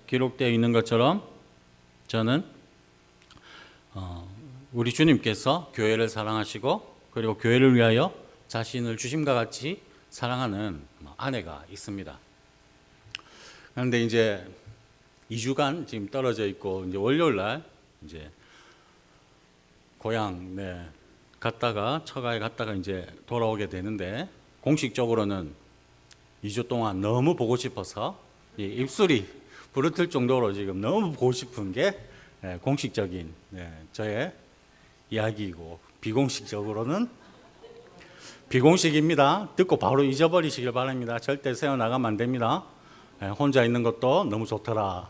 기록되어 있는 것처럼 저는 우리 주님께서 교회를 사랑하시고 그리고 교회를 위하여 자신을 주심과 같이 사랑하는 아내가 있습니다. 그런데 이제 2주간 지금 떨어져 있고 이제 월요일 날 이제 고향 갔다가 처가에 갔다가 이제 돌아오게 되는데 공식적으로는 2주 동안 너무 보고 싶어서 입술이 부르틀 정도로 지금 너무 보고 싶은 게 공식적인 저의 이야기이고 비공식적으로는 비공식입니다. 듣고 바로 잊어버리시길 바랍니다. 절대 세워나가면 안 됩니다. 혼자 있는 것도 너무 좋더라.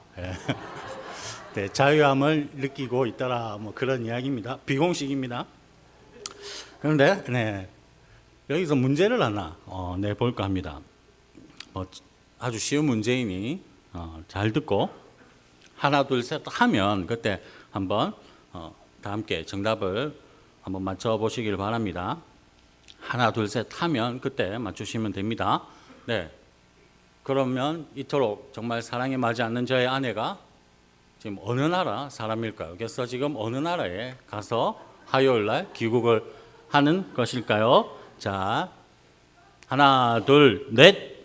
자유함을 느끼고 있더라. 뭐 그런 이야기입니다. 비공식입니다. 그런데 여기서 문제를 하나 내볼까 합니다. 아주 쉬운 문제이니 잘 듣고 하나 둘 셋 하면 그때 한번 다 함께 정답을 한번 맞춰보시길 바랍니다. 하나 둘 셋 하면 그때 맞추시면 됩니다. 그러면 이토록 정말 사랑에 맞지 않는 저의 아내가 지금 어느 나라 사람일까요? 그래서 지금 어느 나라에 가서 화요일 날 귀국을 하는 것일까요? 자, 하나 둘 넷.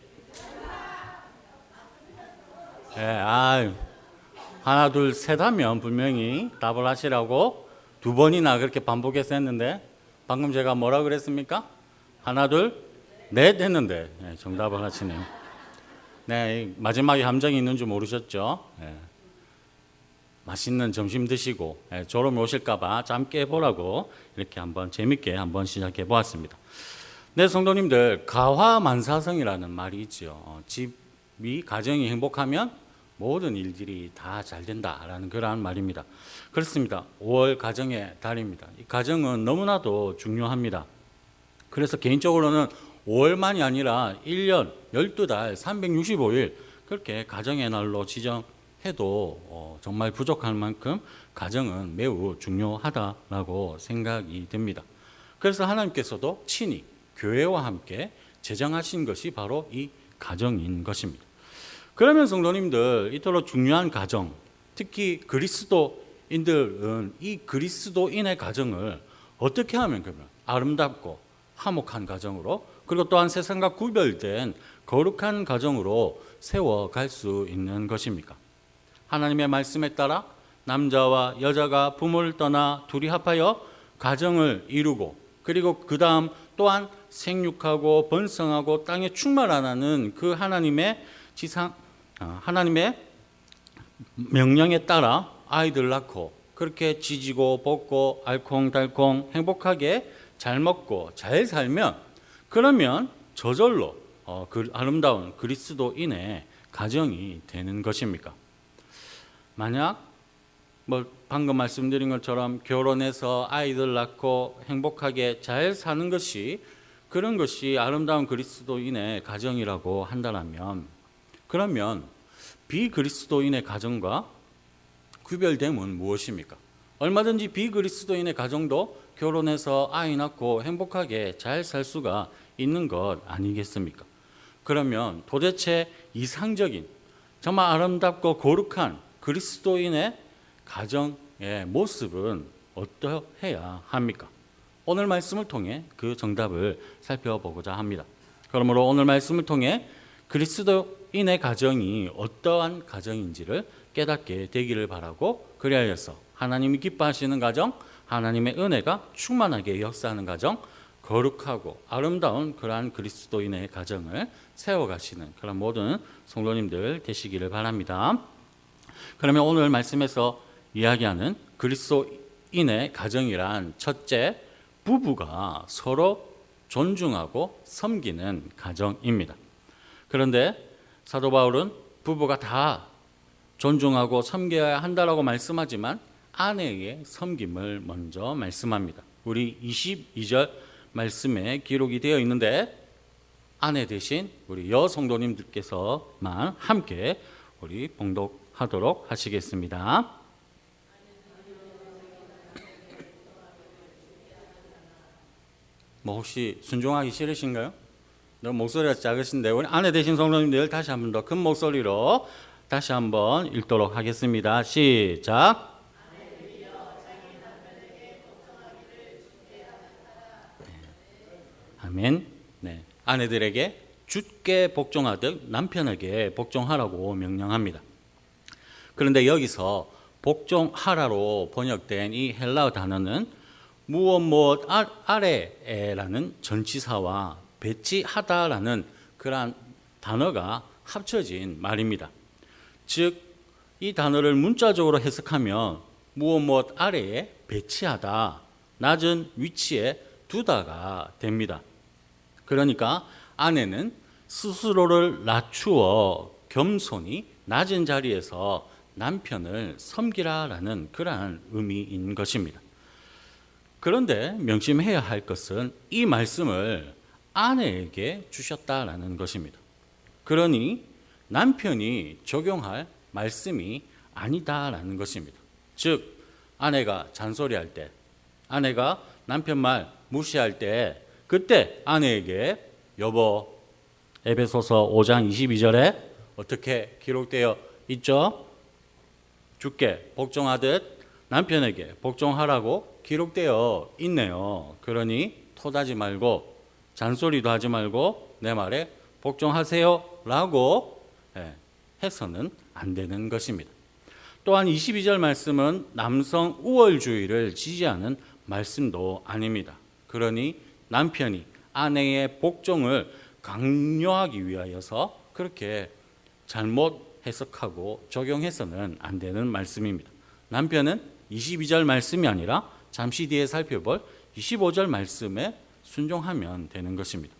하나 둘 셋 하면 분명히 답을 하시라고 2번이나 그렇게 반복해서 했는데 방금 제가 뭐라 그랬습니까? 하나 둘 넷 했는데 정답을 하시네요. 마지막에 함정이 있는 줄 모르셨죠? 맛있는 점심 드시고 졸음 오실까봐 잠 깨보라고 이렇게 한번 재밌게 한번 시작해 보았습니다. 성도님들, 가화만사성이라는 말이 있죠. 집이 가정이 행복하면 모든 일들이 다 잘 된다라는 그러한 말입니다. 그렇습니다. 5월 가정의 달입니다. 이 가정은 너무나도 중요합니다. 그래서 개인적으로는 5월만이 아니라 1년 12달 365일 그렇게 가정의 날로 지정해도 정말 부족할 만큼 가정은 매우 중요하다라고 생각이 듭니다. 그래서 하나님께서도 친히 교회와 함께 제정하신 것이 바로 이 가정인 것입니다. 그러면 성도님들, 이토록 중요한 가정, 특히 그리스도인들은 이 그리스도인의 가정을 어떻게 하면 그러면 아름답고 화목한 가정으로, 그리고 또한 세상과 구별된 거룩한 가정으로 세워갈 수 있는 것입니까? 하나님의 말씀에 따라 남자와 여자가 부모를 떠나 둘이 합하여 가정을 이루고, 그리고 그 다음 또한 생육하고 번성하고 땅에 충만하라는 그 하나님의 명령에 따라 아이들 낳고 그렇게 지지고 볶고 알콩달콩 행복하게 잘 먹고 잘 살면, 그러면 저절로 아름다운 그리스도인의 가정이 되는 것입니까? 만약 방금 말씀드린 것처럼 결혼해서 아이들 낳고 행복하게 잘 사는 것이, 그런 것이 아름다운 그리스도인의 가정이라고 한다면, 그러면 비그리스도인의 가정과 구별됨은 무엇입니까? 얼마든지 비그리스도인의 가정도 결혼해서 아이 낳고 행복하게 잘 살 수가 있는 것 아니겠습니까? 그러면 도대체 이상적인 정말 아름답고 거룩한 그리스도인의 가정의 모습은 어떠해야 합니까? 오늘 말씀을 통해 그 정답을 살펴보고자 합니다. 그러므로 오늘 말씀을 통해 그리스도인의 가정이 어떠한 가정인지를 깨닫게 되기를 바라고, 그리하여서 하나님이 기뻐하시는 가정, 하나님의 은혜가 충만하게 역사하는 가정, 거룩하고 아름다운 그러한 그리스도인의 가정을 세워가시는 그런 모든 성도님들 되시기를 바랍니다. 그러면 오늘 말씀에서 이야기하는 그리스도인의 가정이란, 첫째, 부부가 서로 존중하고 섬기는 가정입니다. 그런데 사도 바울은 부부가 다 존중하고 섬겨야 한다라고 말씀하지만 아내의 섬김을 먼저 말씀합니다. 우리 22절 말씀에 기록이 되어 있는데, 아내 대신 우리 여성도님들께서만 함께 우리 봉독하도록 하시겠습니다. 혹시 순종하기 싫으신가요? 너무 목소리가 작으신데 우리 아내 되신 성도님들 다시 한 번 더 큰 목소리로 다시 한번 읽도록 하겠습니다. 시작. 아멘. 네. 아내들에게 주께 복종하듯 남편에게 복종하라고 명령합니다. 그런데 여기서 복종하라로 번역된 이 헬라어 단어는 무엇 아래라는 전치사와 배치하다라는 그러한 단어가 합쳐진 말입니다. 즉, 이 단어를 문자적으로 해석하면 무엇 아래에 배치하다, 낮은 위치에 두다가 됩니다. 그러니까 아내는 스스로를 낮추어 겸손히 낮은 자리에서 남편을 섬기라라는 그러한 의미인 것입니다. 그런데 명심해야 할 것은 이 말씀을 아내에게 주셨다라는 것입니다. 그러니 남편이 적용할 말씀이 아니다라는 것입니다. 즉, 아내가 잔소리할 때, 아내가 남편 말 무시할 때, 그때 아내에게 여보, 에베소서 5장 22절에 어떻게 기록되어 있죠? 주께 복종하듯 남편에게 복종하라고 기록되어 있네요. 그러니 토다지 말고 잔소리도 하지 말고 내 말에 복종하세요 라고 해서는 안 되는 것입니다. 또한 22절 말씀은 남성 우월주의를 지지하는 말씀도 아닙니다. 그러니 남편이 아내의 복종을 강요하기 위하여서 그렇게 잘못 해석하고 적용해서는 안 되는 말씀입니다. 남편은 22절 말씀이 아니라 잠시 뒤에 살펴볼 25절 말씀에 순종하면 되는 것입니다.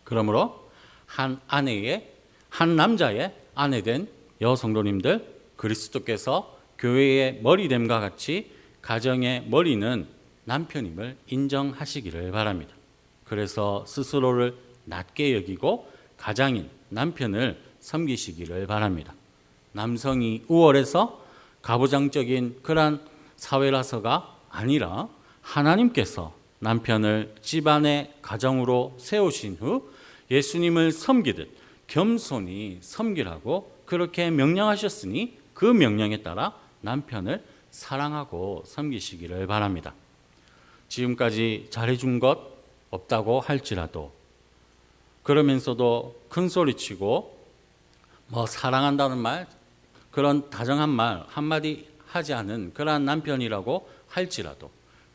그러므로 한 남자의 아내된 여성도님들, 그리스도께서 교회의 머리됨과 같이 가정의 머리는 남편임을 인정하시기를 바랍니다. 그래서 스스로를 낮게 여기고 가장인 남편을 섬기시기를 바랍니다. 남성이 우월해서 가부장적인 그러한 사회라서가 아니라 하나님께서 남편을 집안의 가정으로 세우신 후 예수님을 섬기듯 겸손히 섬기라고 그렇게 명령하셨으니 그 명령에 따라 남편을 사랑하고 섬기시기를 바랍니다. 지금까지 잘해준 것 없다고 할지라도 그러면서도 큰 소리치고 사랑한다는 말, 그런 다정한 말 한마디 하지 않은 그러한 남편이라고 할지라도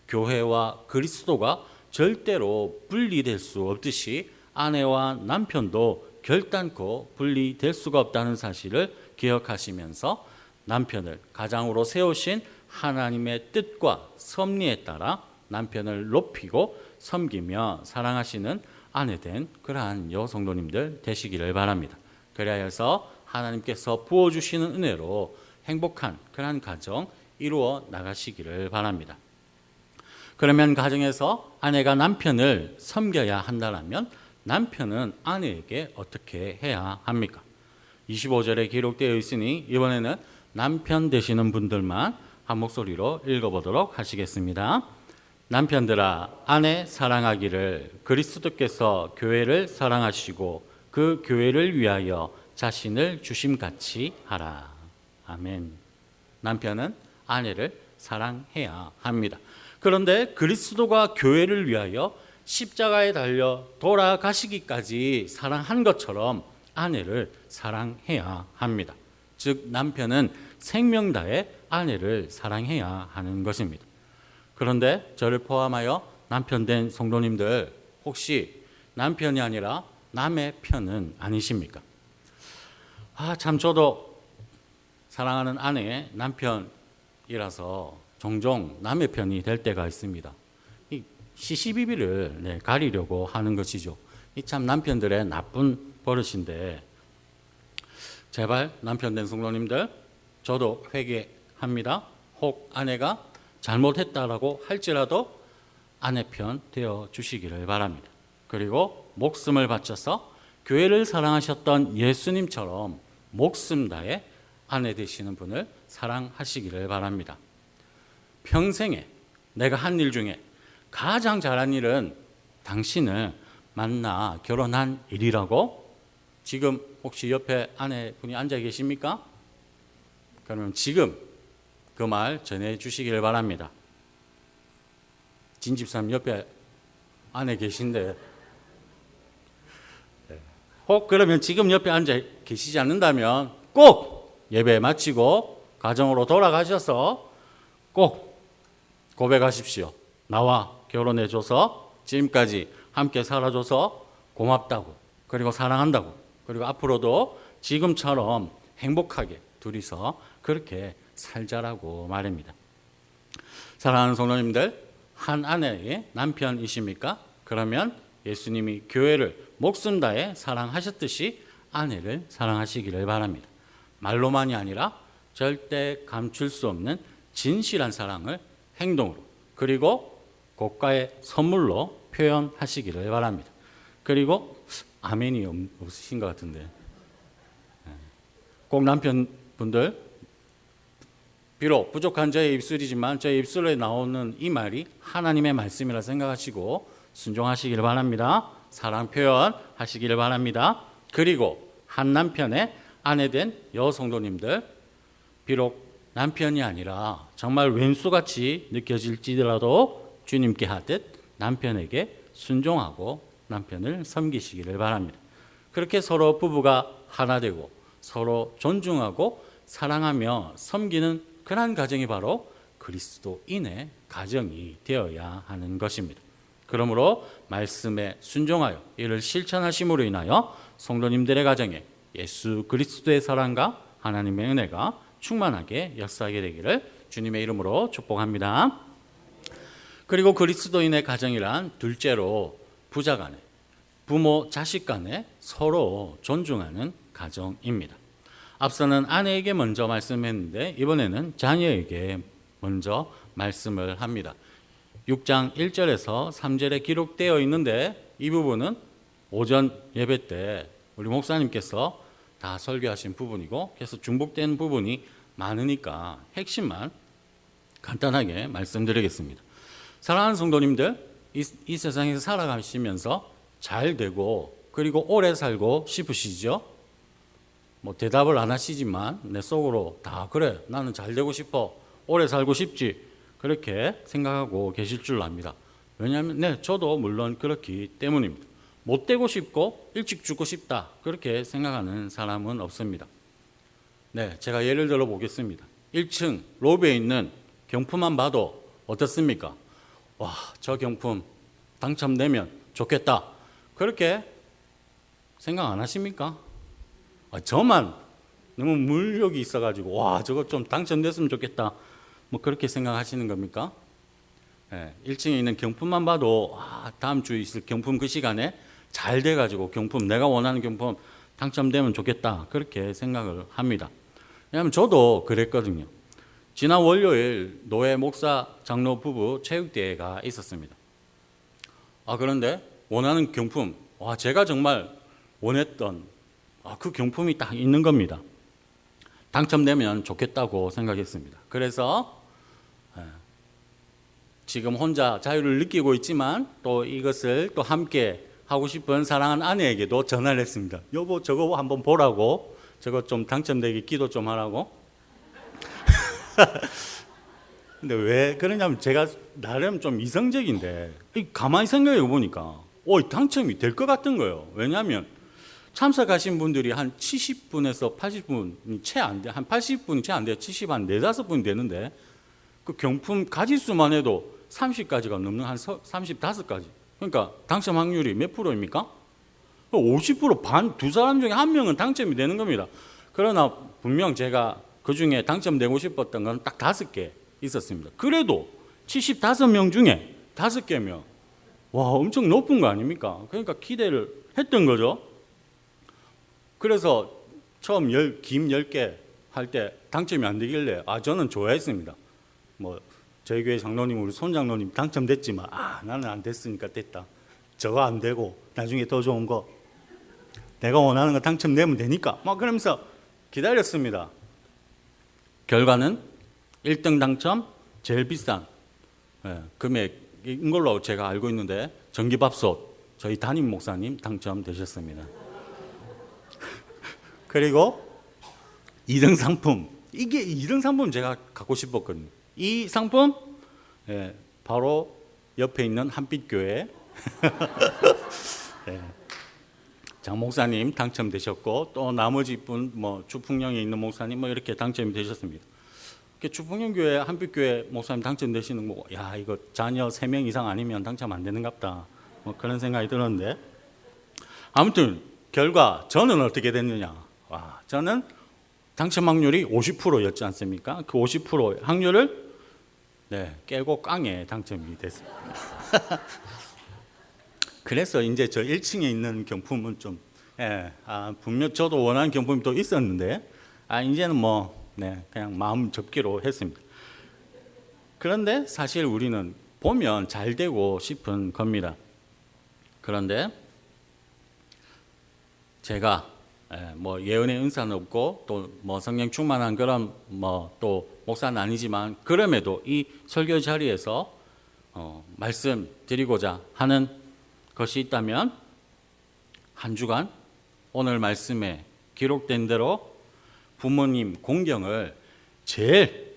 교회와 그리스도가 절대로 분리될 수 없듯이 아내와 남편도 결단코 분리될 수가 없다는 사실을 기억하시면서 남편을 가장으로 세우신 하나님의 뜻과 섭리에 따라 남편을 높이고 섬기며 사랑하시는 아내된 그러한 여성도님들 되시기를 바랍니다. 그리하여서 하나님께서 부어주시는 은혜로 행복한 그러한 가정 이루어 나가시기를 바랍니다. 그러면 가정에서 아내가 남편을 섬겨야 한다면 남편은 아내에게 어떻게 해야 합니까? 25절에 기록되어 있으니 이번에는 남편 되시는 분들만 한 목소리로 읽어보도록 하시겠습니다. 남편들아, 아내 사랑하기를 그리스도께서 교회를 사랑하시고 그 교회를 위하여 자신을 주심같이 하라. 아멘. 남편은 아내를 사랑해야 합니다. 그런데 그리스도가 교회를 위하여 십자가에 달려 돌아가시기까지 사랑한 것처럼 아내를 사랑해야 합니다. 즉 남편은 생명 다해 아내를 사랑해야 하는 것입니다. 그런데 저를 포함하여 남편 된 성도님들, 혹시 남편이 아니라 남의 편은 아니십니까? 참 저도 사랑하는 아내의 남편이라서 종종 남의 편이 될 때가 있습니다. 이 시시비비를 가리려고 하는 것이죠. 이 참 남편들의 나쁜 버릇인데, 제발 남편 된 성도님들, 저도 회개합니다. 혹 아내가 잘못했다라고 할지라도 아내 편 되어 주시기를 바랍니다. 그리고 목숨을 바쳐서 교회를 사랑하셨던 예수님처럼 목숨 다해 아내 되시는 분을 사랑하시기를 바랍니다. 평생에 내가 한 일 중에 가장 잘한 일은 당신을 만나 결혼한 일이라고 지금 혹시 옆에 아내분이 앉아 계십니까? 그러면 지금 그 말 전해 주시기를 바랍니다. 진집사님 옆에 아내 계신데 혹 그러면 지금 옆에 앉아 계시지 않는다면 꼭 예배 마치고 가정으로 돌아가셔서 꼭 고백하십시오. 나와 결혼해줘서 지금까지 함께 살아줘서 고맙다고, 그리고 사랑한다고, 그리고 앞으로도 지금처럼 행복하게 둘이서 그렇게 살자라고 말입니다. 사랑하는 성도님들, 한 아내의 남편이십니까? 그러면 예수님이 교회를 목숨 다해 사랑하셨듯이 아내를 사랑하시기를 바랍니다. 말로만이 아니라 절대 감출 수 없는 진실한 사랑을 행동으로, 그리고 고가의 선물로 표현하시기를 바랍니다. 그리고 아멘이 없으신 것 같은데, 꼭 남편분들, 비록 부족한 저의 입술이지만 저의 입술에 나오는 이 말이 하나님의 말씀이라 생각하시고 순종하시기를 바랍니다. 사랑 표현하시기를 바랍니다. 그리고 한 남편의 아내 된 여성도님들, 비록 남편이 아니라 정말 왼수같이 느껴질지라도 주님께 하듯 남편에게 순종하고 남편을 섬기시기를 바랍니다. 그렇게 서로 부부가 하나 되고 서로 존중하고 사랑하며 섬기는 그러한 가정이 바로 그리스도인의 가정이 되어야 하는 것입니다. 그러므로 말씀에 순종하여 이를 실천하심으로 인하여 성도님들의 가정에 예수 그리스도의 사랑과 하나님의 은혜가 충만하게 역사하게 되기를 주님의 이름으로 축복합니다. 그리고 그리스도인의 가정이란 둘째로 부자 간에, 부모 자식 간에 서로 존중하는 가정입니다. 앞서는 아내에게 먼저 말씀했는데 이번에는 자녀에게 먼저 말씀을 합니다. 6장 1절에서 3절에 기록되어 있는데 이 부분은 오전 예배 때 우리 목사님께서 다 설교하신 부분이고, 그래서 중복된 부분이 많으니까 핵심만 간단하게 말씀드리겠습니다. 사랑하는 성도님들, 이 세상에서 살아가시면서 잘 되고 그리고 오래 살고 싶으시죠? 뭐 대답을 안 하시지만 내 속으로 다 그래, 나는 잘 되고 싶어, 오래 살고 싶지, 그렇게 생각하고 계실 줄 압니다. 왜냐하면 네, 저도 물론 그렇기 때문입니다. 못 되고 싶고 일찍 죽고 싶다, 그렇게 생각하는 사람은 없습니다. 네, 제가 예를 들어 보겠습니다. 1층 로비에 있는 경품만 봐도 어떻습니까? 와, 저 경품 당첨되면 좋겠다, 그렇게 생각 안 하십니까? 저만 너무 물욕이 있어가지고 와, 저거 좀 당첨됐으면 좋겠다, 뭐 그렇게 생각하시는 겁니까? 네, 1층에 있는 경품만 봐도 다음 주에 있을 경품 그 시간에 잘 돼가지고 경품, 내가 원하는 경품 당첨되면 좋겠다, 그렇게 생각을 합니다. 왜냐하면 저도 그랬거든요. 지난 월요일 노예 목사 장로 부부 체육대회가 있었습니다. 그런데 원하는 경품, 제가 정말 원했던 그 경품이 딱 있는 겁니다. 당첨되면 좋겠다고 생각했습니다. 그래서 지금 혼자 자유를 느끼고 있지만 또 이것을 또 함께 하고 싶은 사랑하는 아내에게도 전화를 했습니다. 여보, 저거 한번 보라고, 저거 좀 당첨되게 기도 좀 하라고. 근데 왜 그러냐면 제가 나름 좀 이성적인데 가만히 생각해 보니까 당첨이 될 것 같은 거예요. 왜냐하면 참석하신 분들이 한 70분에서 80분이 채 안 돼, 한 80분이 채 안 돼요. 70, 한 4, 5분이 되는데 그 경품 가지수만 해도 30가지가 넘는, 한 35가지. 그러니까 당첨 확률이 몇 프로입니까? 50%, 반, 두 사람 중에 한 명은 당첨이 되는 겁니다. 그러나 분명 제가 그 중에 당첨되고 싶었던 건 딱 5개 있었습니다. 그래도 75명 중에 5개면 와, 엄청 높은 거 아닙니까? 그러니까 기대를 했던 거죠. 그래서 처음 김 10개 할 때 당첨이 안 되길래 저는 좋아했습니다. 뭐 저희 교회 장로님, 우리 손 장로님 당첨됐지만 나는 안 됐으니까 됐다, 저거 안 되고 나중에 더 좋은 거 내가 원하는 거 당첨되면 되니까 막 그러면서 기다렸습니다. 결과는 1등 당첨, 제일 비싼 금액인 걸로 제가 알고 있는데 전기밥솥, 저희 담임 목사님 당첨되셨습니다. 그리고 2등 상품. 이게 2등 상품 제가 갖고 싶었거든요. 이 상품 바로 옆에 있는 한빛교회 장 목사님 당첨되셨고, 또 나머지 분 주풍령에 있는 목사님 이렇게 당첨이 되셨습니다. 주풍령 교회 한빛교회 목사님 당첨되시는 거, 야 이거 자녀 3명 이상 아니면 당첨 안 되는갑다, 그런 생각이 들었는데, 아무튼 결과 저는 어떻게 됐느냐. 저는 당첨 확률이 50%였지 않습니까? 그 50% 확률을 깨고 깡에 당첨이 됐습니다. 그래서 이제 저 1층에 있는 경품은 좀 분명 저도 원하는 경품이 또 있었는데 이제는 그냥 마음 접기로 했습니다. 그런데 사실 우리는 보면 잘 되고 싶은 겁니다. 그런데 제가 예언의 은사는 없고 또 성령 충만한 그런 또 목사는 아니지만, 그럼에도 이 설교 자리에서 말씀드리고자 하는 것이 있다면, 한 주간 오늘 말씀에 기록된 대로 부모님 공경을 제일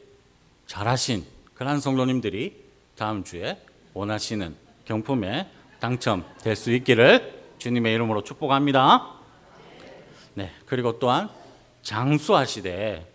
잘하신 그런 성도님들이 다음 주에 원하시는 경품에 당첨될 수 있기를 주님의 이름으로 축복합니다. 그리고 또한 장수하시되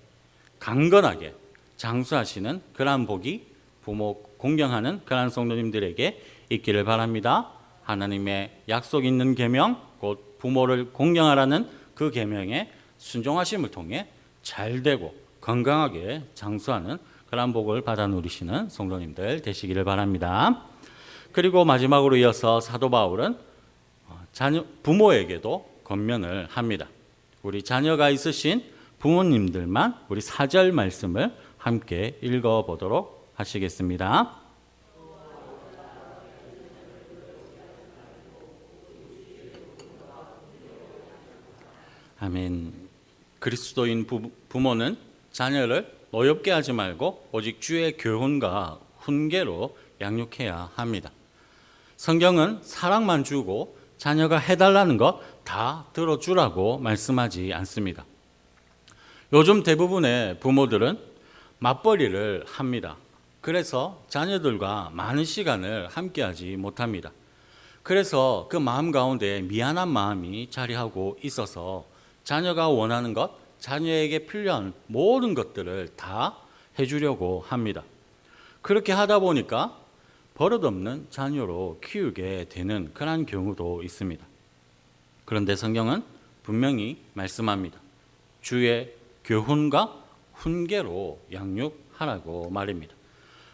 강건하게 장수하시는 그러한 복이 부모 공경하는 그러한 성도님들에게 있기를 바랍니다. 하나님의 약속 있는 계명, 곧 부모를 공경하라는 그 계명에 순종하심을 통해 잘되고 건강하게 장수하는 그러한 복을 받아 누리시는 성도님들 되시기를 바랍니다. 그리고 마지막으로 이어서 사도 바울은 부모에게도 권면을 합니다. 우리 자녀가 있으신 부모님들만 우리 4절 말씀을 함께 읽어보도록 하시겠습니다. 아멘. 그리스도인 부모는 자녀를 노엽게 하지 말고 오직 주의 교훈과 훈계로 양육해야 합니다. 성경은 사랑만 주고 자녀가 해달라는 것 다 들어주라고 말씀하지 않습니다. 요즘 대부분의 부모들은 맞벌이를 합니다. 그래서 자녀들과 많은 시간을 함께하지 못합니다. 그래서 그 마음 가운데 미안한 마음이 자리하고 있어서 자녀가 원하는 것, 자녀에게 필요한 모든 것들을 다 해주려고 합니다. 그렇게 하다 보니까 버릇없는 자녀로 키우게 되는 그런 경우도 있습니다. 그런데 성경은 분명히 말씀합니다. 주의 교훈과 훈계로 양육하라고 말입니다.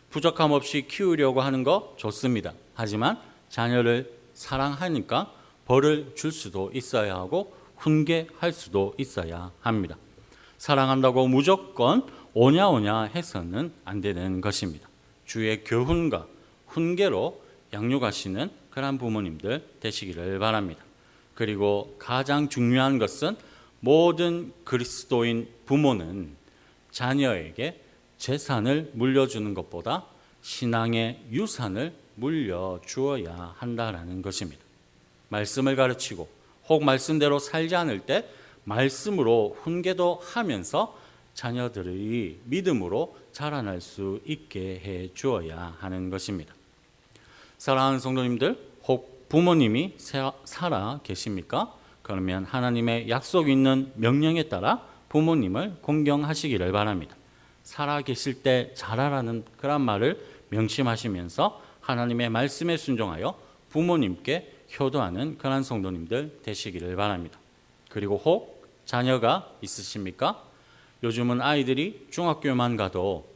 부족함 없이 키우려고 하는 거 좋습니다. 하지만 자녀를 사랑하니까 벌을 줄 수도 있어야 하고 훈계할 수도 있어야 합니다. 사랑한다고 무조건 오냐오냐 해서는 안 되는 것입니다. 주의 교훈과 훈계로 양육하시는 그런 부모님들 되시기를 바랍니다. 그리고 가장 중요한 것은 모든 그리스도인 부모는 자녀에게 재산을 물려주는 것보다 신앙의 유산을 물려주어야 한다는 것입니다. 말씀을 가르치고 혹 말씀대로 살지 않을 때 말씀으로 훈계도 하면서 자녀들이 믿음으로 자라날 수 있게 해 주어야 하는 것입니다. 사랑하는 성도님들, 혹 부모님이 살아 계십니까? 그러면 하나님의 약속 있는 명령에 따라 부모님을 공경하시기를 바랍니다. 살아 계실 때 잘하라는 그런 말을 명심하시면서 하나님의 말씀에 순종하여 부모님께 효도하는 그런 성도님들 되시기를 바랍니다. 그리고 혹 자녀가 있으십니까? 요즘은 아이들이 중학교만 가도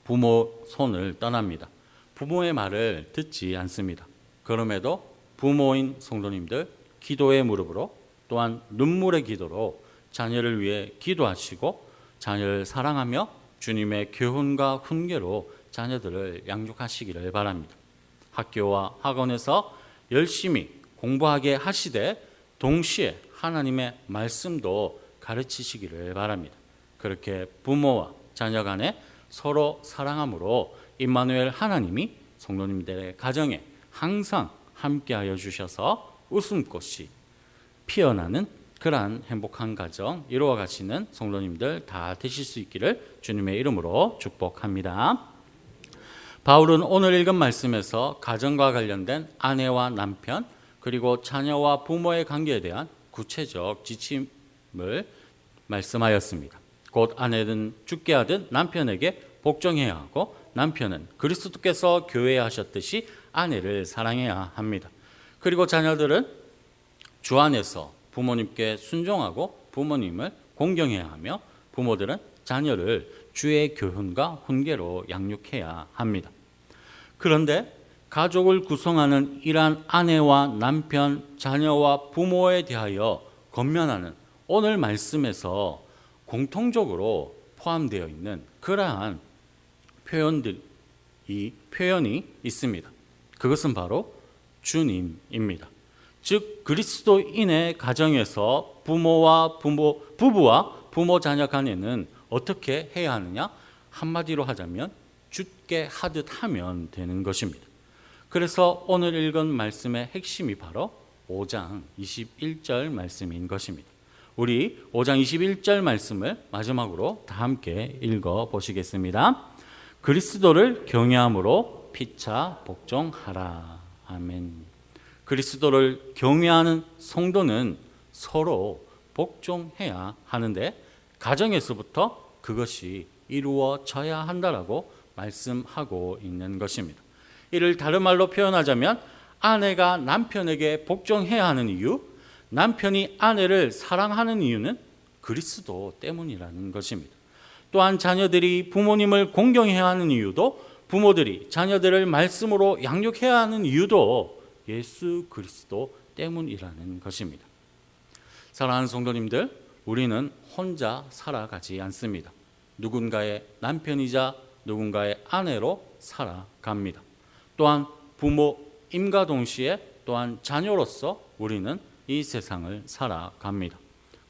부모 손을 떠납니다. 부모의 말을 듣지 않습니다. 그럼에도 부모인 성도님들 기도의 무릎으로 또한 눈물의 기도로 자녀를 위해 기도하시고 자녀를 사랑하며 주님의 교훈과 훈계로 자녀들을 양육하시기를 바랍니다. 학교와 학원에서 열심히 공부하게 하시되 동시에 하나님의 말씀도 가르치시기를 바랍니다. 그렇게 부모와 자녀 간에 서로 사랑함으로 임마누엘 하나님이 성도님들의 가정에 항상 함께하여 주셔서 웃음꽃이 피어나는 그러한 행복한 가정 이루어 가시는 성도님들 다 되실 수 있기를 주님의 이름으로 축복합니다. 바울은 오늘 읽은 말씀에서 가정과 관련된 아내와 남편 그리고 자녀와 부모의 관계에 대한 구체적 지침을 말씀하였습니다. 곧 아내는 죽게 하듯 남편에게 복종해야 하고 남편은 그리스도께서 교회에 하셨듯이 아내를 사랑해야 합니다. 그리고 자녀들은 주 안에서 부모님께 순종하고 부모님을 공경해야 하며 부모들은 자녀를 주의 교훈과 훈계로 양육해야 합니다. 그런데 가족을 구성하는 이러한 아내와 남편, 자녀와 부모에 대하여 권면하는 오늘 말씀에서 공통적으로 포함되어 있는 그러한 표현이 있습니다. 그것은 바로 주님입니다. 즉 그리스도인의 가정에서 부부와 부모 자녀 간에는 어떻게 해야 하느냐? 한마디로 하자면 주께 하듯 하면 되는 것입니다. 그래서 오늘 읽은 말씀의 핵심이 바로 5장 21절 말씀인 것입니다. 우리 5장 21절 말씀을 마지막으로 다 함께 읽어 보시겠습니다. 그리스도를 경외함으로 피차 복종하라. 아멘. 그리스도를 경외하는 성도는 서로 복종해야 하는데 가정에서부터 그것이 이루어져야 한다라고 말씀하고 있는 것입니다. 이를 다른 말로 표현하자면 아내가 남편에게 복종해야 하는 이유, 남편이 아내를 사랑하는 이유는 그리스도 때문이라는 것입니다. 또한 자녀들이 부모님을 공경해야 하는 이유도 부모들이 자녀들을 말씀으로 양육해야 하는 이유도 예수 그리스도 때문이라는 것입니다. 사랑하는 성도님들, 우리는 혼자 살아가지 않습니다. 누군가의 남편이자 누군가의 아내로 살아갑니다. 또한 부모임과 동시에 또한 자녀로서 우리는 이 세상을 살아갑니다.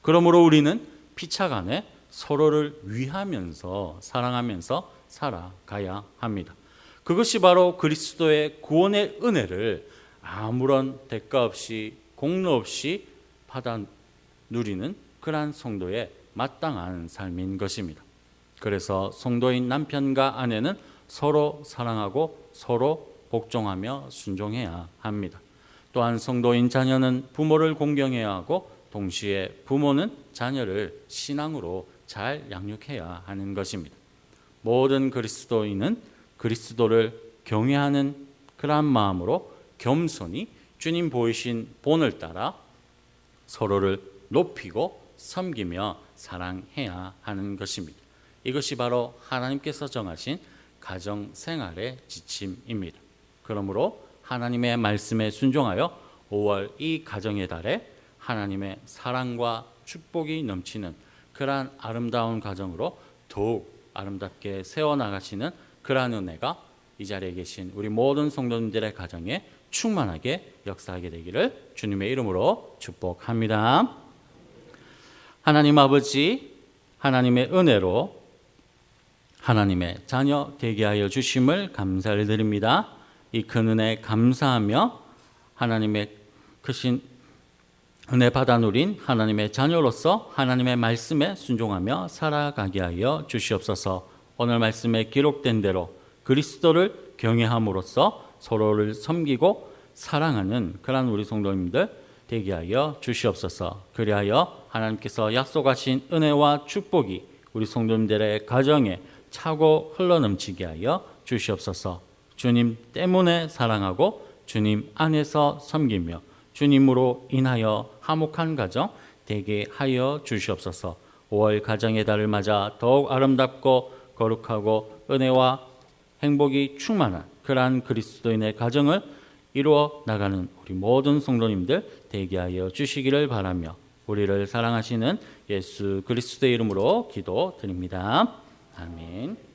그러므로 우리는 피차간에 서로를 위하면서 사랑하면서 살아가야 합니다. 그것이 바로 그리스도의 구원의 은혜를 아무런 대가 없이 공로 없이 받아 누리는 그러한 성도의 마땅한 삶인 것입니다. 그래서 성도인 남편과 아내는 서로 사랑하고 서로 복종하며 순종해야 합니다. 또한 성도인 자녀는 부모를 공경해야 하고 동시에 부모는 자녀를 신앙으로 잘 양육해야 하는 것입니다. 모든 그리스도인은 그리스도를 경외하는 그러한 마음으로 겸손히 주님 보이신 본을 따라 서로를 높이고 섬기며 사랑해야 하는 것입니다. 이것이 바로 하나님께서 정하신 가정 생활의 지침입니다. 그러므로 하나님의 말씀에 순종하여 5월 이 가정의 달에 하나님의 사랑과 축복이 넘치는 그러한 아름다운 가정으로 더욱 아름답게 세워나가시는 그러한 은혜가 이 자리에 계신 우리 모든 성도님들의 가정에 충만하게 역사하게 되기를 주님의 이름으로 축복합니다. 하나님 아버지, 하나님의 은혜로 하나님의 자녀 되게 하여 주심을 감사를 드립니다. 이 큰 은혜 감사하며 하나님의 크신 은혜 받아 누린 하나님의 자녀로서 하나님의 말씀에 순종하며 살아가게 하여 주시옵소서. 오늘 말씀에 기록된 대로 그리스도를 경외함으로써 서로를 섬기고 사랑하는 그러한 우리 성도님들 되게 하여 주시옵소서. 그리하여 하나님께서 약속하신 은혜와 축복이 우리 성도님들의 가정에 차고 흘러넘치게 하여 주시옵소서. 주님 때문에 사랑하고 주님 안에서 섬기며 주님으로 인하여 화목한 가정 되게 하여 주시옵소서. 5월 가정의 달을 맞아 더욱 아름답고 거룩하고 은혜와 행복이 충만한 그러한 그리스도인의 가정을 이루어 나가는 우리 모든 성도님들 되게 하여 주시기를 바라며 우리를 사랑하시는 예수 그리스도의 이름으로 기도드립니다. 아멘.